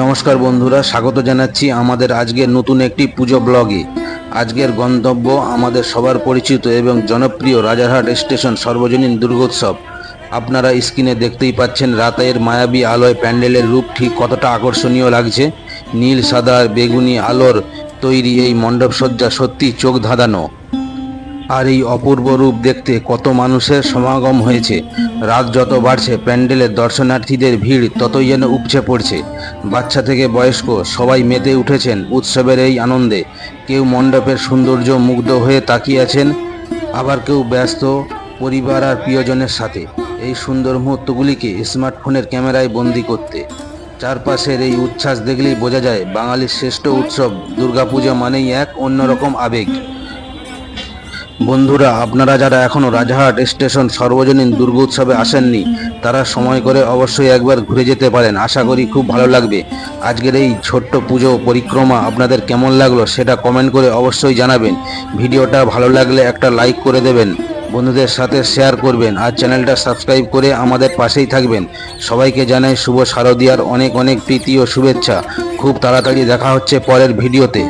নমস্কার বন্ধুরা, স্বাগত জানাচ্ছি আমাদের আজকের নতুন একটি পুজো ব্লগে। আজকের গন্তব্য আমাদের সবার পরিচিত এবং জনপ্রিয় রাজারহাট স্টেশন সর্বজনীন দুর্গোৎসব। আপনারা স্ক্রিনে দেখতেই পাচ্ছেন রাতের মায়াবী আলোয় প্যান্ডেলের রূপ ঠিক কতটা আকর্ষণীয় লাগছে। নীল সাদা বেগুনি আলোর তৈরি এই মণ্ডপসজ্জা সত্যি চোখ ধাঁধানো। আর এই অপূর্ব রূপ দেখতে কত মানুষের সমাগম হয়েছে। রাত যত বাড়ছে প্যান্ডেলের দর্শনার্থীদের ভিড় ততই যেন উপচে পড়ছে। বাচ্চা থেকে বয়স্ক সবাই মেতে উঠেছেন উৎসবের এই আনন্দে। কেউ মণ্ডপের সৌন্দর্য মুগ্ধ হয়ে তাকিয়ে আছেন, আবার কেউ ব্যস্ত পরিবার আর প্রিয়জনের সাথে এই সুন্দর মুহূর্তগুলিকে স্মার্টফোনের ক্যামেরায় বন্দি করতে। চারপাশের এই উচ্ছ্বাস দেখলেই বোঝা যায় বাঙালির শ্রেষ্ঠ উৎসব দুর্গাপূজা মানেই এক অন্যরকম আবেগ। বন্ধুরা, আপনারা যারা এখনও রাজারহাট স্টেশন সর্বজনীন দুর্গোৎসবে আসেননি তারা সময় করে অবশ্যই একবার ঘুরে যেতে পারেন। আশা করি খুব ভালো লাগবে। আজকের এই ছোট্ট পুজো পরিক্রমা আপনাদের কেমন লাগলো সেটা কমেন্ট করে অবশ্যই জানাবেন। ভিডিওটা ভালো লাগলে একটা লাইক করে দেবেন, বন্ধুদের সাথে শেয়ার করবেন আর চ্যানেলটা সাবস্ক্রাইব করে আমাদের পাশেই থাকবেন। সবাইকে জানাই শুভ শারদীয়ার অনেক অনেক প্রীতি ও শুভেচ্ছা। খুব তাড়াতাড়ি দেখা হচ্ছে পরের ভিডিওতে।